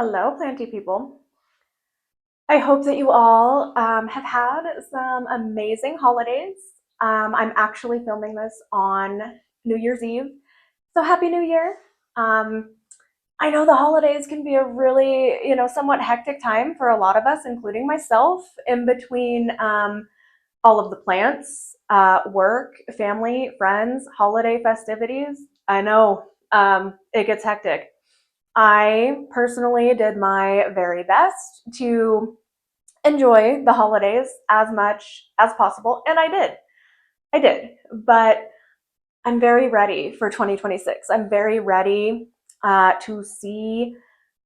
Hello, planty people. I hope that you all have had some amazing holidays. I'm actually filming this on New Year's Eve, so Happy New Year. Um, I know the holidays can be a really, somewhat hectic time for a lot of us, including myself, in between all of the plants, work, family, friends, holiday festivities. I know it gets hectic. I personally did my very best to enjoy the holidays as much as possible, and I did. I did. But I'm very ready for 2026. I'm very ready to see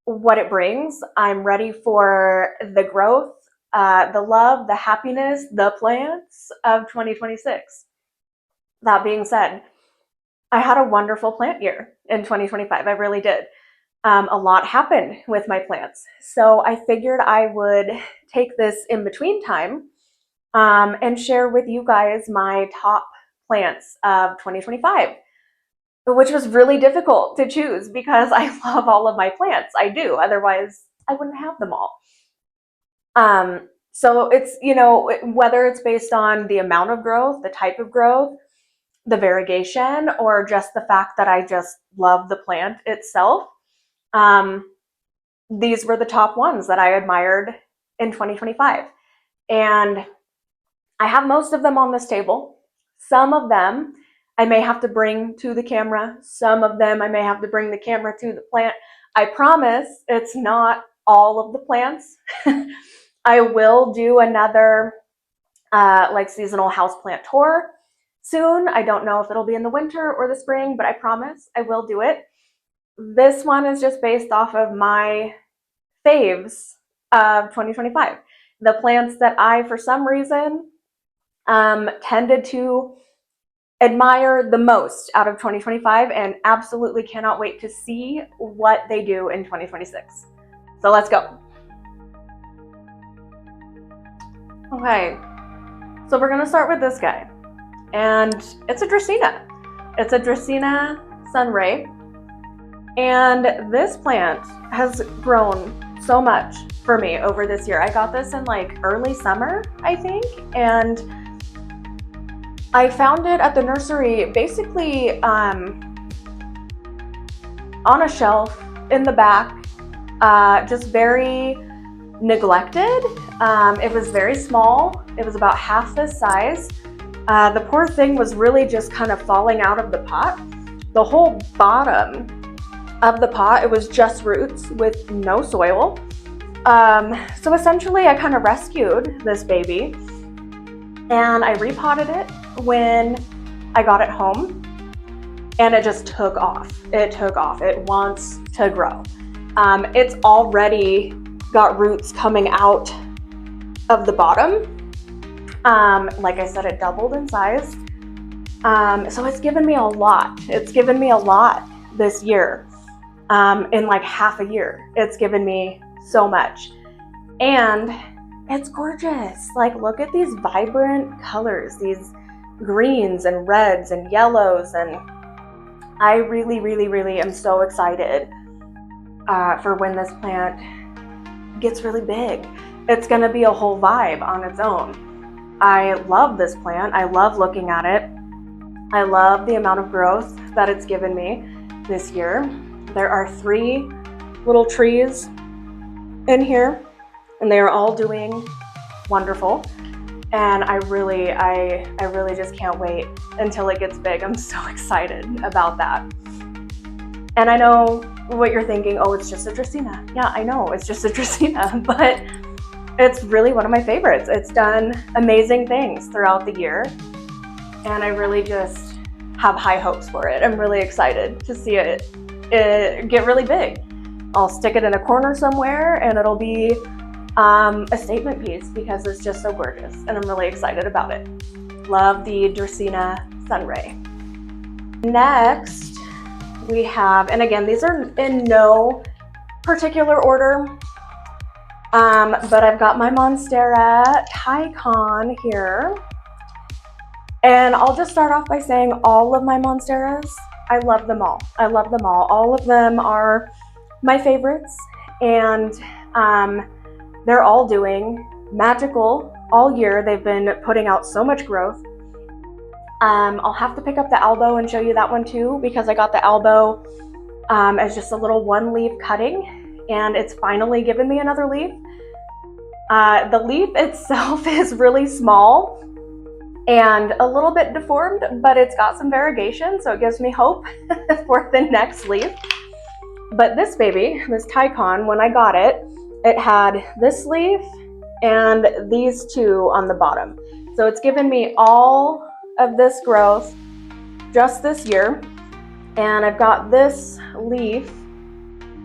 what it brings. I'm ready for the growth, the love, the happiness, the plants of 2026. That being said, I had a wonderful plant year in 2025. I really did. A lot happened with my plants. So I figured I would take this in between time and share with you guys my top plants of 2025, which was really difficult to choose because I love all of my plants. I do. Otherwise, I wouldn't have them all. So it's, whether it's based on the amount of growth, the type of growth, the variegation, or just the fact that I just love the plant itself. These were the top ones that I admired in 2025. And I have most of them on this table. Some of them I may have to bring to the camera. Some of them I may have to bring the camera to the plant. I promise it's not all of the plants. I will do another seasonal houseplant tour soon. I don't know if it'll be in the winter or the spring, but I promise I will do it. This one is just based off of my faves of 2025. The plants that I, for some reason, tended to admire the most out of 2025 and absolutely cannot wait to see what they do in 2026. So let's go. Okay, so we're gonna start with this guy. And it's a Dracaena. It's a Dracaena sunray. And this plant has grown so much for me over this year. I got this in like early summer, I think, and I found it at the nursery basically on a shelf in the back, just very neglected. It was very small. It was about half this size. The poor thing was really just kind of falling out of the pot. The whole bottom of the pot, it was just roots with no soil. So essentially I kind of rescued this baby and I repotted it when I got it home, and it just took off. It took off. It wants to grow. It's already got roots coming out of the bottom. Like I said, it doubled in size. So it's given me a lot. It's given me a lot this year. In like half a year, it's given me so much. And it's gorgeous. Like, look at these vibrant colors, these greens and reds and yellows. And I really, really, really am so excited for when this plant gets really big. It's gonna be a whole vibe on its own. I love this plant. I love looking at it. I love the amount of growth that it's given me this year. There are 3 little trees in here, and they are all doing wonderful. And I really just can't wait until it gets big. I'm so excited about that. And I know what you're thinking, oh, it's just a Dracaena. Yeah, I know, it's just a Dracaena, but it's really one of my favorites. It's done amazing things throughout the year, and I really just have high hopes for it. I'm really excited to see it get really big. I'll stick it in a corner somewhere and it'll be a statement piece because it's just so gorgeous, and I'm really excited about it. Love the Dracaena sunray. Next we have, and again, these are in no particular order, but I've got my Monstera Tycon here. And I'll just start off by saying all of my Monsteras, I love them all. I love them all. All of them are my favorites. and they're all doing magical all year. They've been putting out so much growth. I'll have to pick up the elbow and show you that one too, because I got the elbow as just a little one leaf cutting, and it's finally given me another leaf. The leaf itself is really small and a little bit deformed, but it's got some variegation, so it gives me hope for the next leaf. But this baby, this Tycon, when I got it, it had this leaf and these two on the bottom. So it's given me all of this growth just this year, and I've got this leaf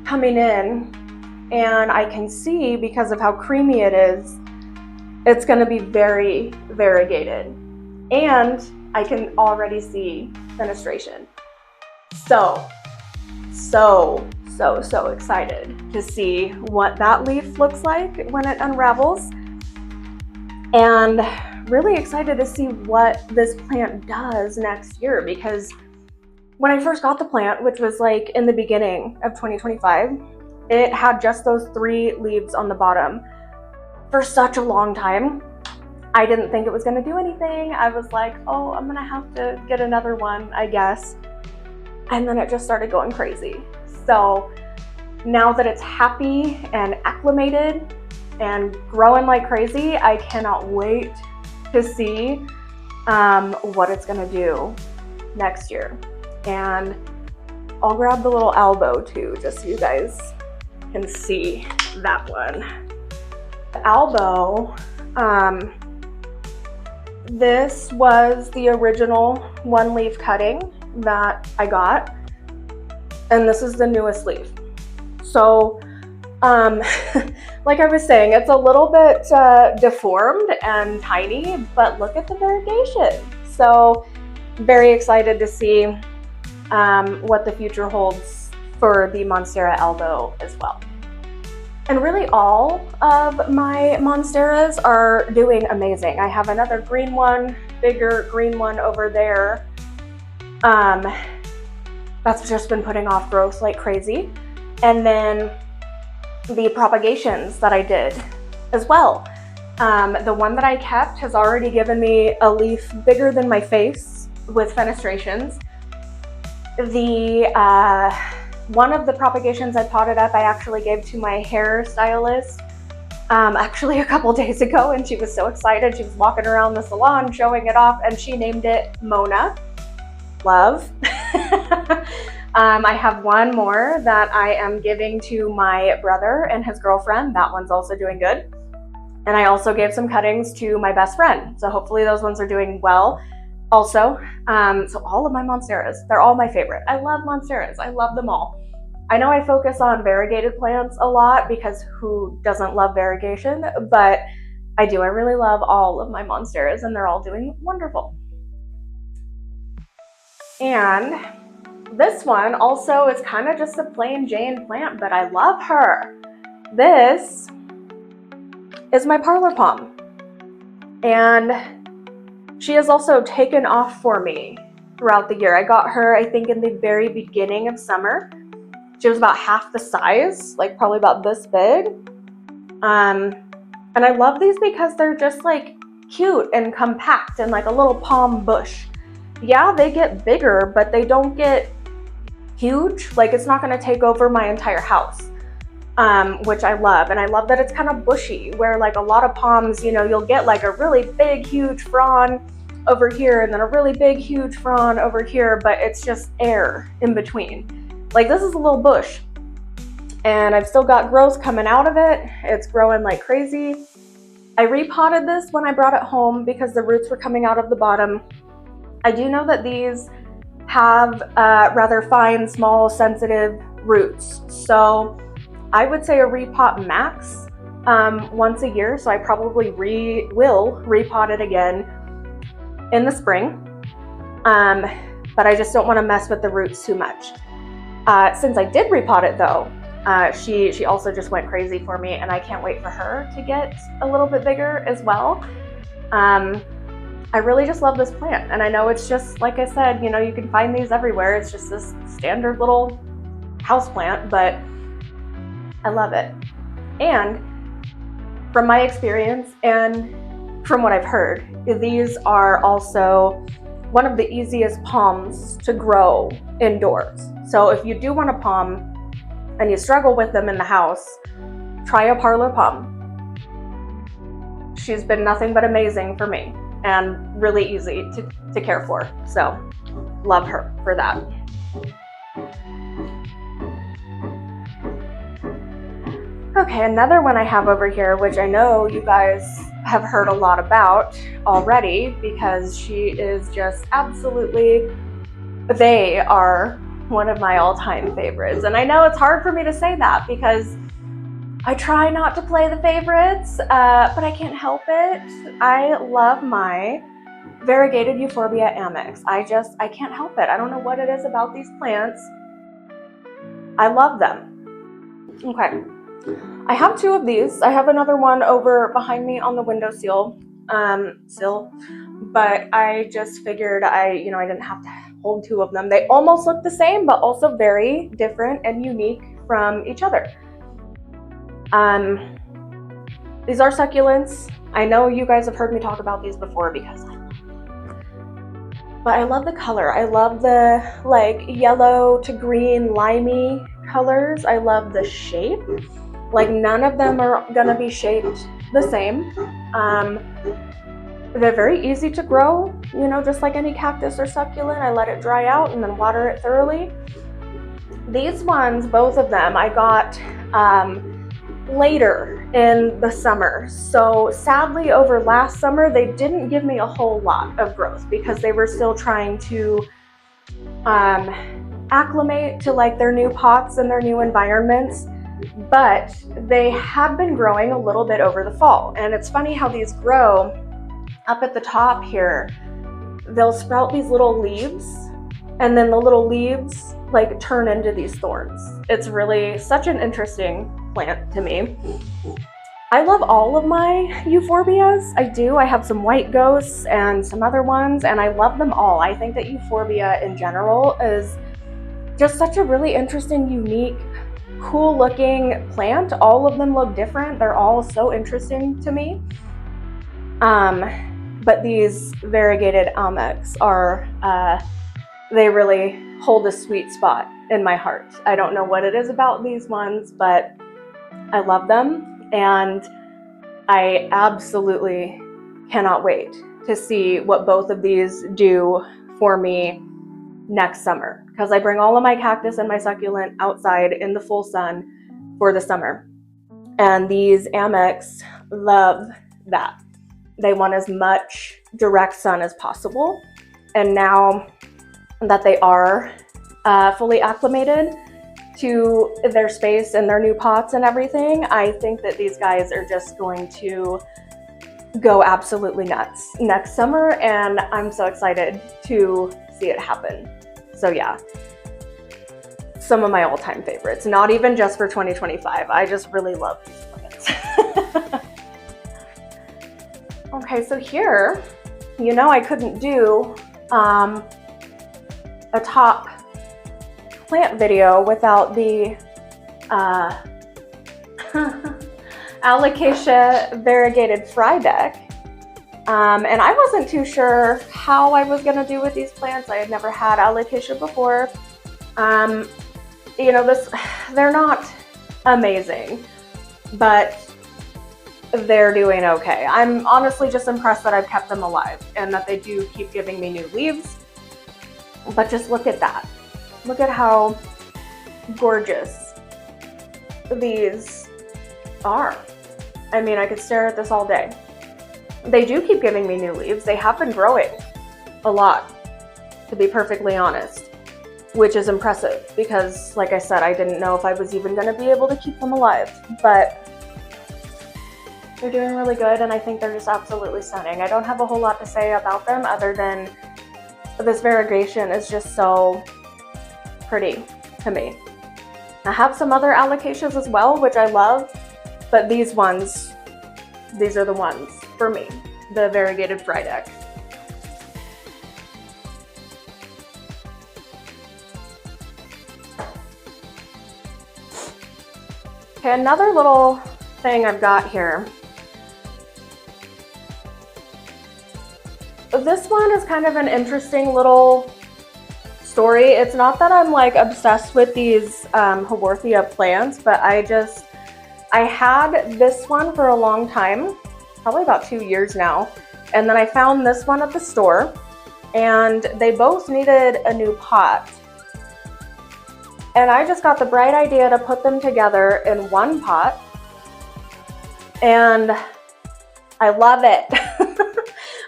coming in, and I can see, because of how creamy it is, it's going to be very variegated, and I can already see fenestration. So excited to see what that leaf looks like when it unravels, and really excited to see what this plant does next year, because when I first got the plant, which was like in the beginning of 2025, it had just those 3 leaves on the bottom for such a long time. I didn't think it was going to do anything. I was like, oh, I'm going to have to get another one, I guess. And then it just started going crazy. So now that it's happy and acclimated and growing like crazy, I cannot wait to see what it's going to do next year. And I'll grab the little elbow too, just so you guys can see that one. The elbow, this was the original one leaf cutting that I got, and this is the newest leaf. So like I was saying, it's a little bit deformed and tiny, but look at the variegation. So very excited to see what the future holds for the Monstera elbow as well. And really all of my Monsteras are doing amazing. I have another green one, bigger green one over there. That's just been putting off growth like crazy. And then the propagations that I did as well. The one that I kept has already given me a leaf bigger than my face with fenestrations. The one of the propagations I potted up, I actually gave to my hairstylist actually a couple days ago, and she was so excited. She was walking around the salon showing it off, and she named it Mona. Love. I have one more that I am giving to my brother and his girlfriend. That one's also doing good. And I also gave some cuttings to my best friend. So hopefully those ones are doing well also. So all of my Monsteras, they're all my favorite. I love Monsteras. I love them all. I know I focus on variegated plants a lot because who doesn't love variegation? But I do. I really love all of my Monsteras, and they're all doing wonderful. And this one also is kind of just a plain Jane plant, but I love her. This is my Parlor palm, and she has also taken off for me throughout the year. I got her, I think, in the very beginning of summer. She was about half the size, like probably about this big. And I love these because they're just like cute and compact and like a little palm bush. Yeah, they get bigger, but they don't get huge. Like, it's not going to take over my entire house, which I love. And I love that it's kind of bushy, where like a lot of palms, you know, you'll get like a really big, huge frond over here and then a really big, huge frond over here, but it's just air in between. Like, this is a little bush, and I've still got growth coming out of it. It's growing like crazy. I repotted this when I brought it home because the roots were coming out of the bottom. I do know that these have rather fine, small, sensitive roots. So I would say a repot max once a year. So I probably will repot it again in the spring. But I just don't want to mess with the roots too much. Since I did repot it though, she also just went crazy for me, and I can't wait for her to get a little bit bigger as well. I really just love this plant, and I know it's just, like I said, you know, you can find these everywhere. It's just this standard little house plant, but I love it. And from my experience and from what I've heard, these are also one of the easiest palms to grow indoors. So if you do want a palm and you struggle with them in the house, try a Parlor palm. She's been nothing but amazing for me and really easy to care for. So love her for that. Okay, another one I have over here, which I know you guys have heard a lot about already because she is just absolutely, they are one of my all-time favorites. And I know it's hard for me to say that because I try not to play the favorites, but I can't help it. I love my variegated Euphorbia ammak. I can't help it. I don't know what it is about these plants. I love them. Okay. I have two of these. I have another one over behind me on the windowsill, but I just figured I didn't have to hold two of them. They almost look the same, but also very different and unique from each other. These are succulents. I know you guys have heard me talk about these before because but I love the color. I love the like yellow to green limey colors. I love the shape. Like none of them are gonna be shaped the same. They're very easy to grow, just like any cactus or succulent. I let it dry out and then water it thoroughly. These ones, both of them, I got later in the summer. So sadly over last summer, they didn't give me a whole lot of growth because they were still trying to acclimate to like their new pots and their new environments. But they have been growing a little bit over the fall. And it's funny how these grow up at the top here. They'll sprout these little leaves and then the little leaves like turn into these thorns. It's really such an interesting plant to me. I love all of my euphorbias. I do. I have some white ghosts and some other ones and I love them all. I think that euphorbia in general is just such a really interesting, unique, cool looking plant. All of them look different. They're all so interesting to me. But these variegated almaks are, they really hold a sweet spot in my heart. I don't know what it is about these ones, but I love them. And I absolutely cannot wait to see what both of these do for me next summer, because I bring all of my cactus and my succulent outside in the full sun for the summer. And these amaks love that. They want as much direct sun as possible. And now that they are fully acclimated to their space and their new pots and everything, I think that these guys are just going to go absolutely nuts next summer, and I'm so excited to see it happen. So yeah, some of my all-time favorites, not even just for 2025. I just really love these plants. Okay, so here, I couldn't do a top plant video without the Alocasia variegated frydek. And I wasn't too sure how I was going to do with these plants. I had never had Alocasia before. They're not amazing, but they're doing okay. I'm honestly just impressed that I've kept them alive and that they do keep giving me new leaves. But just look at that. Look at how gorgeous these are. I mean, I could stare at this all day. They do keep giving me new leaves. They have been growing a lot, to be perfectly honest, which is impressive because, like I said, I didn't know if I was even going to be able to keep them alive, but they're doing really good, and I think they're just absolutely stunning. I don't have a whole lot to say about them other than this variegation is just so pretty to me. I have some other alocasias as well, which I love, but these are the ones for me, the variegated frydek. Okay, another little thing I've got here. This one is kind of an interesting little story. It's not that I'm like obsessed with these haworthia plants, but I had this one for a long time, probably about 2 years now. And then I found this one at the store and they both needed a new pot. And I just got the bright idea to put them together in one pot. And I love it.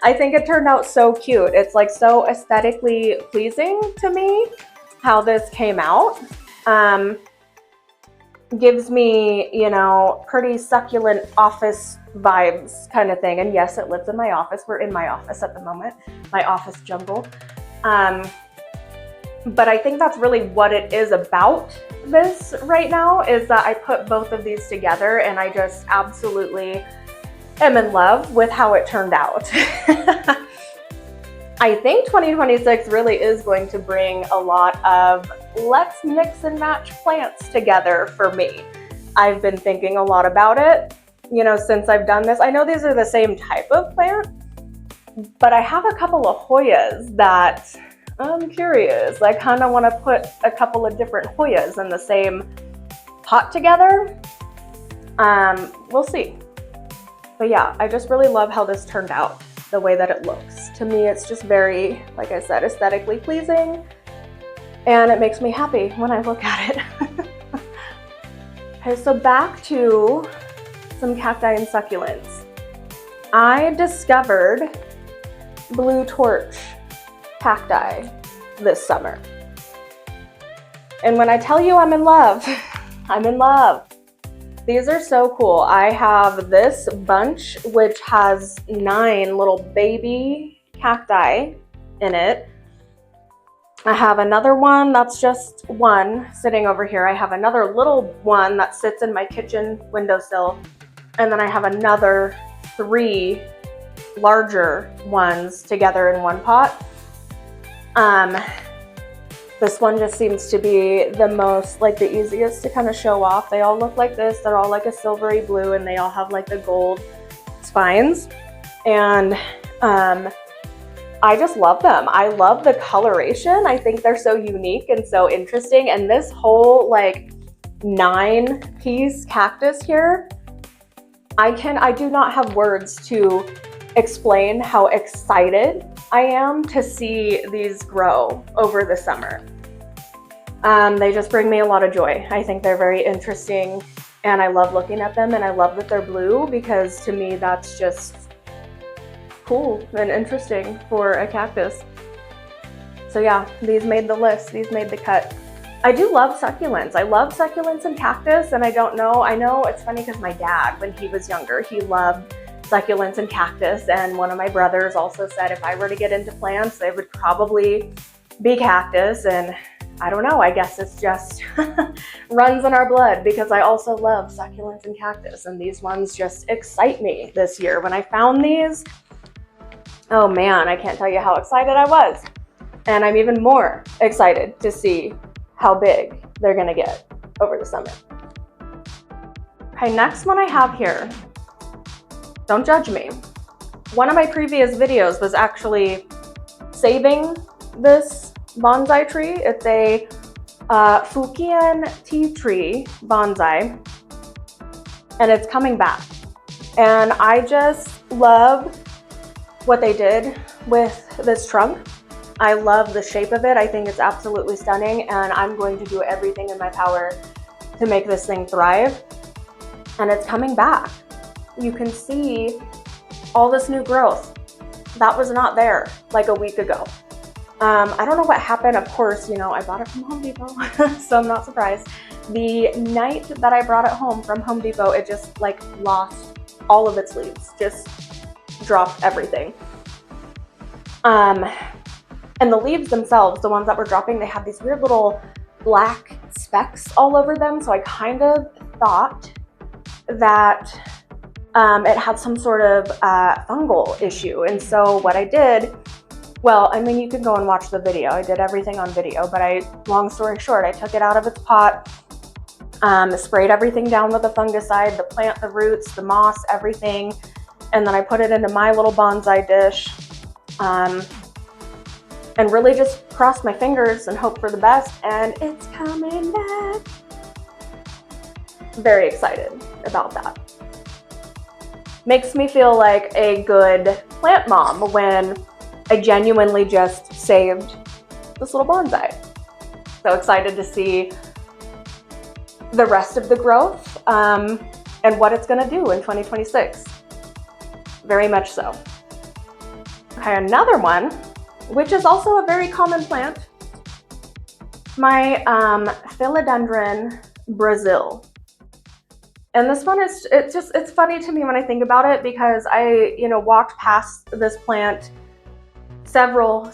I think it turned out so cute. It's like so aesthetically pleasing to me how this came out. Gives me, you know, pretty succulent office vibes kind of thing. And yes, it lives in my office. We're in my office at the moment, my office jungle. But I think that's really what it is about this right now, is that I put both of these together and I just absolutely am in love with how it turned out. I think 2026 really is going to bring a lot of let's mix and match plants together for me. I've been thinking a lot about it, you know, since I've done this. I know these are the same type of plant, but I have a couple of Hoyas that I'm curious. I kind of want to put a couple of different Hoyas in the same pot together. We'll see. But yeah, I just really love how this turned out, the way that it looks. To me, it's just very, like I said, aesthetically pleasing, and it makes me happy when I look at it. Okay, so back to some cacti and succulents. I discovered blue torch cacti this summer. And when I tell you I'm in love, I'm in love. These are so cool. I have this bunch which has 9 little baby cacti in it. I have another one that's just one sitting over here. I have another little one that sits in my kitchen windowsill. And then I have another 3 larger ones together in one pot. This one just seems to be the most, like the easiest to kind of show off. They all look like this. They're all like a silvery blue and they all have like the gold spines. And I just love them. I love the coloration. I think they're so unique and so interesting. And this whole like 9-piece cactus here, I do not have words to explain how excited I am to see these grow over the summer. They just bring me a lot of joy. I think they're very interesting and I love looking at them, and I love that they're blue because to me that's just cool and interesting for a cactus. So yeah, these made the list, these made the cut. I do love succulents. I love succulents and cactus, and I know it's funny because my dad, when he was younger, he loved succulents and cactus, and one of my brothers also said if I were to get into plants, they would probably be cactus, and I don't know, I guess it's just runs in our blood because I also love succulents and cactus, and these ones just excite me this year. When I found these, oh man, I can't tell you how excited I was, and I'm even more excited to see how big they're gonna get over the summer. Okay, next one I have here. Don't judge me. One of my previous videos was actually saving this bonsai tree. It's a Fukien tea tree bonsai, and it's coming back. And I just love what they did with this trunk. I love the shape of it. I think it's absolutely stunning, and I'm going to do everything in my power to make this thing thrive. And it's coming back. You can see all this new growth that was not there like a week ago. I don't know what happened. Of course, you know, I bought it from Home Depot, so I'm not surprised. The night that I brought it home from Home Depot, it just like lost all of its leaves, just dropped everything. And the leaves themselves, the ones that were dropping, they had these weird little black specks all over them. So I kind of thought that it had some sort of fungal issue. And so what I did, well, I mean, you can go and watch the video. I did everything on video, but long story short, I took it out of its pot Sprayed everything down with a fungicide, the plant, the roots, the moss, everything. And then I put it into my little bonsai dish. And really just crossed my fingers and hope for the best, and it's coming back. Very excited about that. Makes me feel like a good plant mom when I genuinely just saved this little bonsai. So excited to see the rest of the growth and what it's gonna do in 2026. Very much so. Okay, another one, which is also a very common plant, my Philodendron Brasil. And this one is, it's funny to me when I think about it, because I, walked past this plant several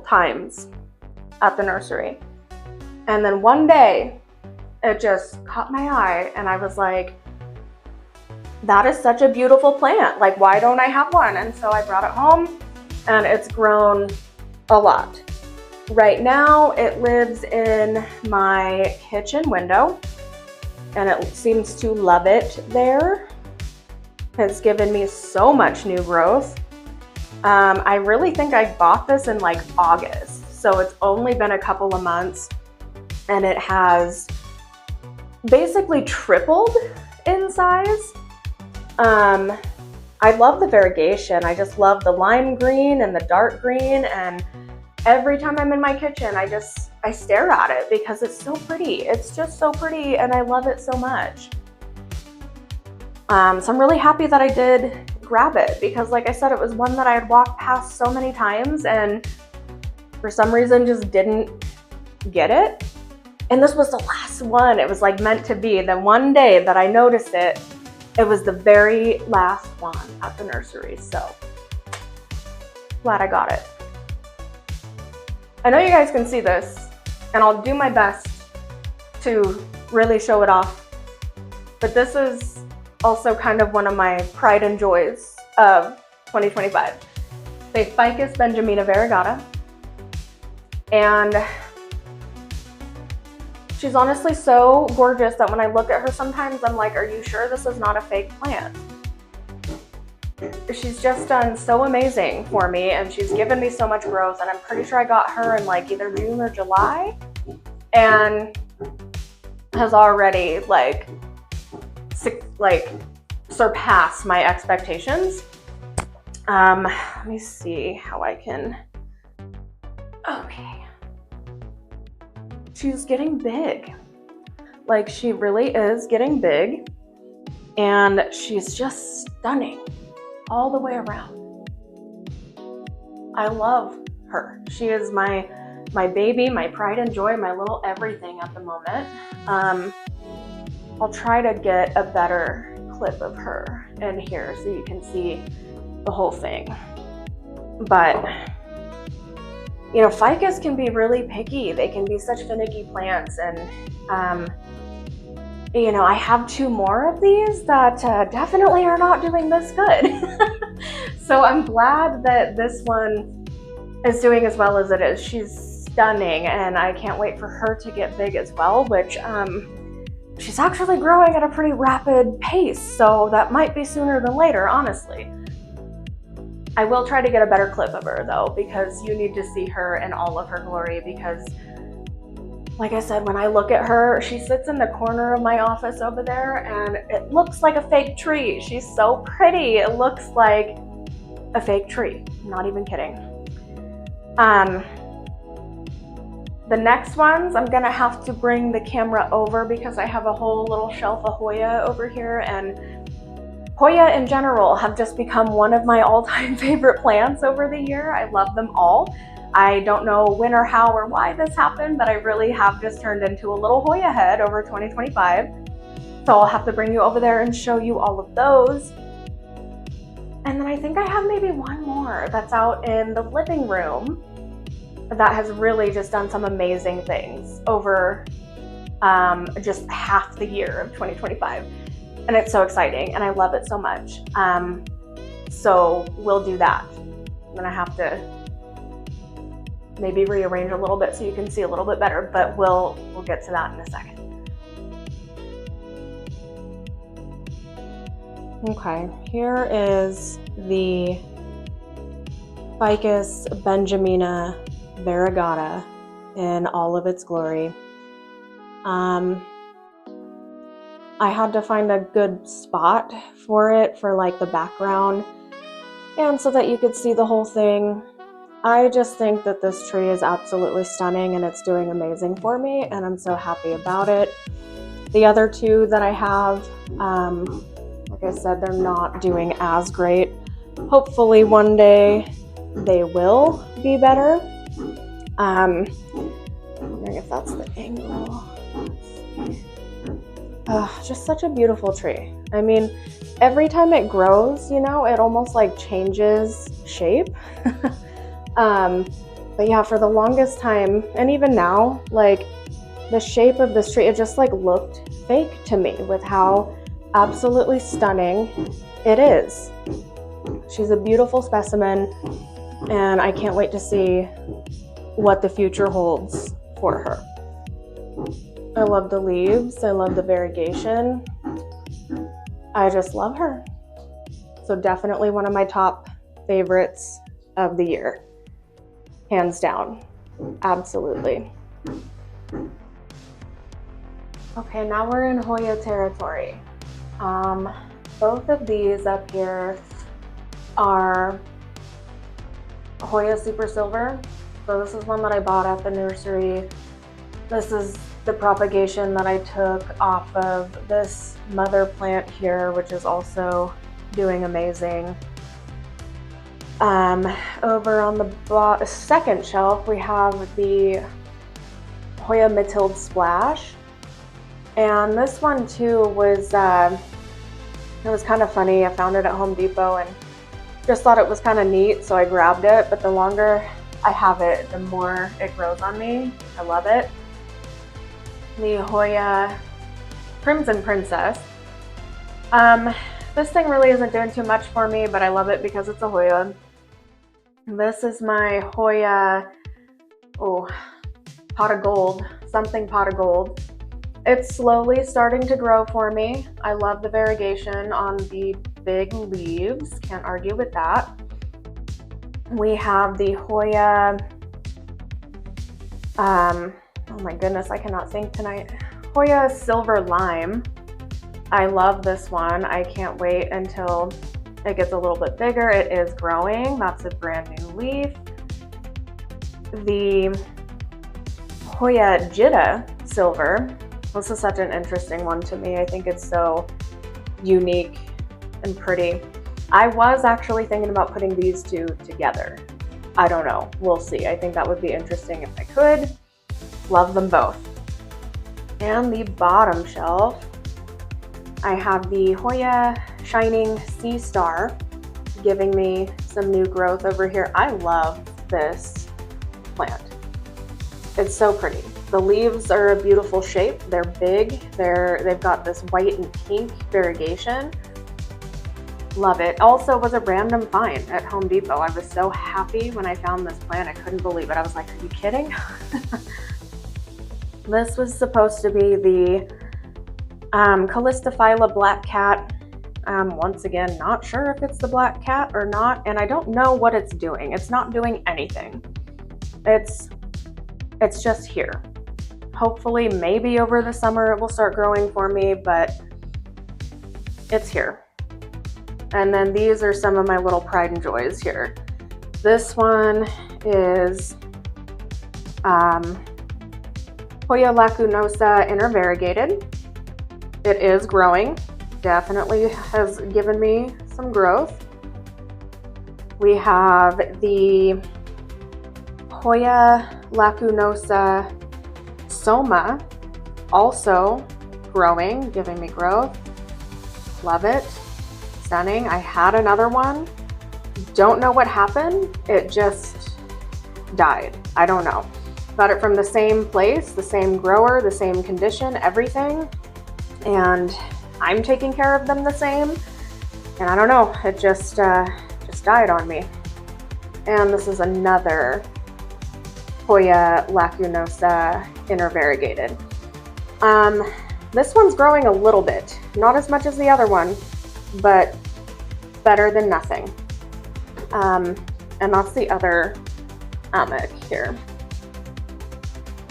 times at the nursery. And then one day it just caught my eye and I was like, that is such a beautiful plant. Like, why don't I have one? And so I brought it home and it's grown a lot. Right now it lives in my kitchen window and it seems to love it there. It's given me so much new growth. I really think I bought this in like August, so it's only been a couple of months and it has basically tripled in size. I love the variegation. I just love the lime green and the dark green, and every time I'm in my kitchen, I stare at it because it's so pretty. It's just so pretty and I love it so much. So I'm really happy that I did grab it because, like I said, it was one that I had walked past so many times and for some reason just didn't get it. And this was the last one. It was like meant to be. Then one day that I noticed it, it was the very last one at the nursery. So glad I got it. I know you guys can see this and I'll do my best to really show it off. But this is also kind of one of my pride and joys of 2025. The Ficus benjamina variegata. And she's honestly so gorgeous that when I look at her sometimes I'm like, are you sure this is not a fake plant? She's just done so amazing for me and she's given me so much growth, and I'm pretty sure I got her in like either June or July and has already like surpassed my expectations. Let me see how I can, okay. She's getting big. Like, she really is getting big and she's just stunning all the way around. I love her. She is my baby, my pride and joy, my little everything at the moment. I'll try to get a better clip of her in here so you can see the whole thing. But ficus can be really picky. They can be such finicky plants, and I have two more of these that definitely are not doing this good. So I'm glad that this one is doing as well as it is. She's stunning and I can't wait for her to get big as well, which she's actually growing at a pretty rapid pace, so that might be sooner than later, honestly. I will try to get a better clip of her though, because you need to see her in all of her glory, because like I said, when I look at her, she sits in the corner of my office over there and it looks like a fake tree. She's so pretty. It looks like a fake tree. I'm not even kidding. The next ones, I'm gonna have to bring the camera over because I have a whole little shelf of Hoya over here, and Hoya in general have just become one of my all-time favorite plants over the year. I love them all. I don't know when or how or why this happened, but I really have just turned into a little Hoya head over 2025. So I'll have to bring you over there and show you all of those. And then I think I have maybe one more that's out in the living room that has really just done some amazing things over just half the year of 2025. And it's so exciting and I love it so much. So we'll do that. I'm gonna have to maybe rearrange a little bit so you can see a little bit better, but we'll get to that in a second. Okay, here is the Ficus benjamina variegata in all of its glory. I had to find a good spot for it for like the background and so that you could see the whole thing. I just think that this tree is absolutely stunning and it's doing amazing for me, and I'm so happy about it. The other two that I have, like I said, they're not doing as great. Hopefully one day they will be better. I'm wondering if that's the angle. Just such a beautiful tree. I mean, every time it grows, you know, it almost like changes shape. But yeah, for the longest time, and even now, like the shape of this tree, it just like looked fake to me with how absolutely stunning it is. She's a beautiful specimen, and I can't wait to see what the future holds for her. I love the leaves. I love the variegation. I just love her. So definitely one of my top favorites of the year. Hands down. Absolutely. Okay, now we're in Hoya territory. Both of these up here are Hoya Super Silver. So this is one that I bought at the nursery. This is the propagation that I took off of this mother plant here, which is also doing amazing. Over on the second shelf, we have the Hoya Matilde Splash. And this one too was, it was kind of funny. I found it at Home Depot and just thought it was kind of neat, so I grabbed it. But the longer I have it, the more it grows on me. I love it. The Hoya Crimson Princess. This thing really isn't doing too much for me, but I love it because it's a Hoya. This is my Hoya, pot of gold, something pot of gold. It's slowly starting to grow for me. I love the variegation on the big leaves, can't argue with that. We have the Hoya, oh my goodness, I cannot think tonight. Hoya Silver Lime. I love this one. I can't wait until it gets a little bit bigger. It is growing. That's a brand new leaf. The Hoya Jitta Silver. This is such an interesting one to me. I think it's so unique and pretty. I was actually thinking about putting these two together. I don't know. We'll see. I think that would be interesting if I could. Love them both. And the bottom shelf, I have the Hoya Shining Sea Star giving me some new growth over here. I love this plant. It's so pretty. The leaves are a beautiful shape. They're big. They've got this white and pink variegation. Love it. Also was a random find at Home Depot. I was so happy when I found this plant. I couldn't believe it. I was like, are you kidding? This was supposed to be the Calistophylla black cat. Once again, not sure if it's the black cat or not, and I don't know what it's doing. It's not doing anything. It's just here. Hopefully, maybe over the summer it will start growing for me, but it's here. And then these are some of my little pride and joys here. This one is Hoya lacunosa intervariegated. It is growing. Definitely has given me some growth. We have the Hoya lacunosa soma, also growing, giving me growth. Love it. Stunning. I had another one. Don't know what happened. It just died. I don't know. Got it from the same place, the same grower, the same condition, everything. And I'm taking care of them the same. And I don't know, it just died on me. And this is another Hoya lacunosa intervariegated. This one's growing a little bit, not as much as the other one, but better than nothing. And that's the other ammak here.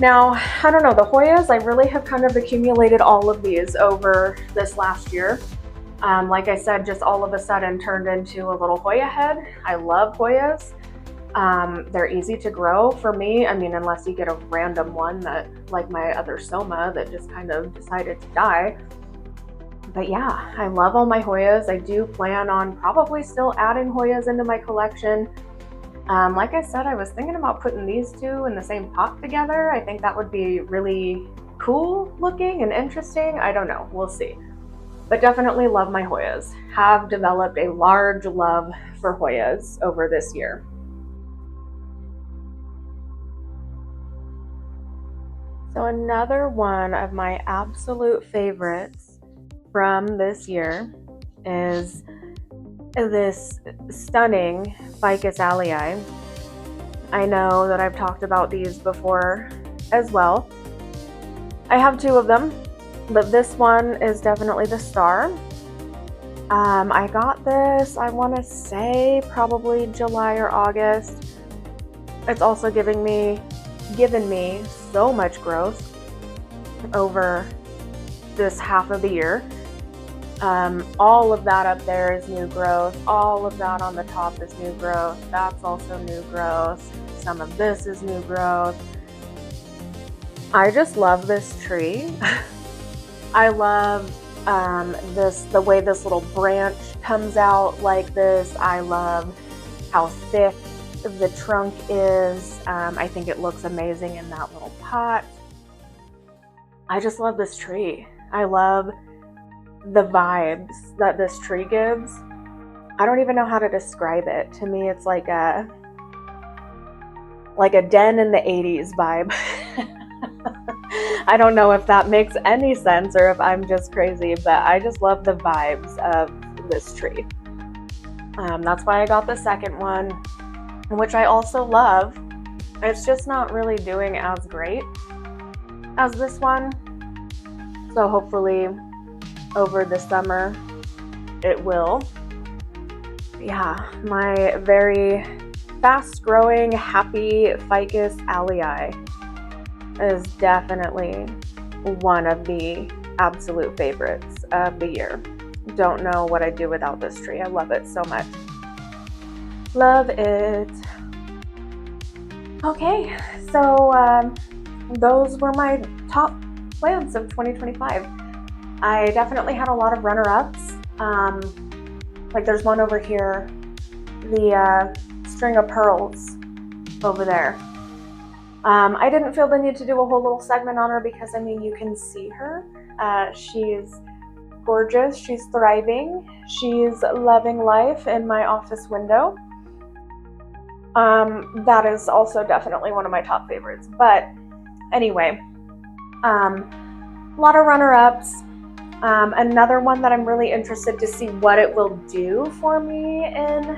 Now, I don't know, the Hoyas, I really have kind of accumulated all of these over this last year. Like I said, just all of a sudden turned into a little Hoya head. I love Hoyas. They're easy to grow for me. I mean, unless you get a random one that, like my other Soma, that just kind of decided to die. But yeah, I love all my Hoyas. I do plan on probably still adding Hoyas into my collection. Like I said, I was thinking about putting these two in the same pot together. I think that would be really cool looking and interesting. I don't know, we'll see. But definitely love my Hoyas. Have developed a large love for Hoyas over this year. So another one of my absolute favorites from this year is this stunning Ficus alii. I know that I've talked about these before as well. I have two of them, but this one is definitely the star. I got this, I want to say probably July or August. It's also given me so much growth over this half of the year. All of that up there is new growth. All of that on the top is new growth. That's also new growth. Some of this is new growth. I just love this tree. I love the way this little branch comes out like this. I love how thick the trunk is. I think it looks amazing in that little pot. I just love this tree. I love the vibes that this tree gives. I don't even know how to describe it. To me, it's like a den in the 80s vibe. I don't know if that makes any sense or if I'm just crazy, but I just love the vibes of this tree. That's why I got the second one, which I also love. It's just not really doing as great as this one. So hopefully over the summer it will. Yeah, my very fast growing, happy Ficus alii is definitely one of the absolute favorites of the year. Don't know what I'd do without this tree. I love it so much. Love it. Okay, so those were my top plants of 2025. I definitely had a lot of runner-ups. Like there's one over here, the string of pearls over there. I didn't feel the need to do a whole little segment on her because, I mean, you can see her. She's gorgeous. She's thriving. She's loving life in my office window. That is also definitely one of my top favorites. But anyway, a lot of runner-ups. Another one that I'm really interested to see what it will do for me in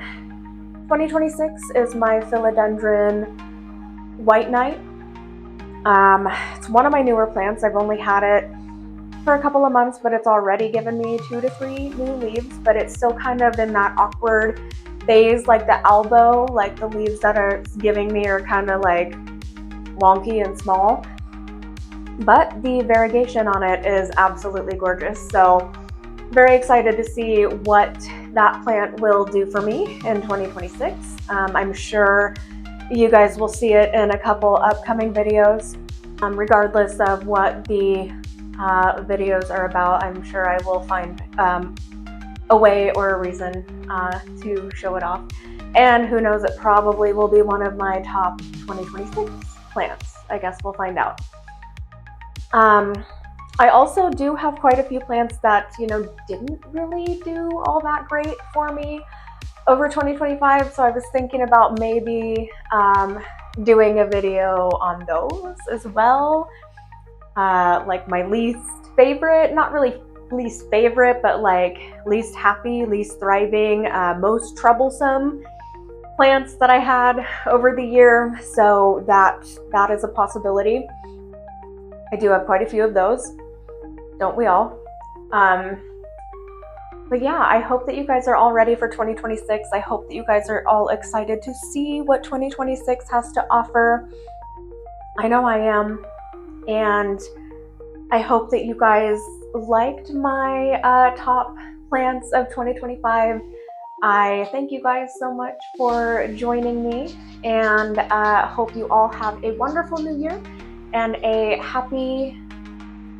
2026 is my Philodendron White Knight. It's one of my newer plants. I've only had it for a couple of months, but it's already given me 2 to 3 new leaves, but it's still kind of in that awkward phase, like the elbow, like the leaves that are giving me are kind of like wonky and small. But the variegation on it is absolutely gorgeous. So very excited to see what that plant will do for me in 2026. I'm sure you guys will see it in a couple upcoming videos. Regardless of what the videos are about, I'm sure I will find a way or a reason to show it off. And who knows, it probably will be one of my top 2026 plants. I guess we'll find out. I also do have quite a few plants that, you know, didn't really do all that great for me over 2025. So I was thinking about maybe doing a video on those as well. Like my least favorite, not really least favorite, but like least happy, least thriving, most troublesome plants that I had over the year. So that is a possibility. I do have quite a few of those, don't we all? But yeah, I hope that you guys are all ready for 2026. I hope that you guys are all excited to see what 2026 has to offer. I know I am. And I hope that you guys liked my top plants of 2025. I thank you guys so much for joining me, and hope you all have a wonderful new year and a happy,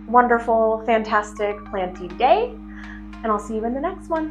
wonderful, fantastic planty day. And I'll see you in the next one.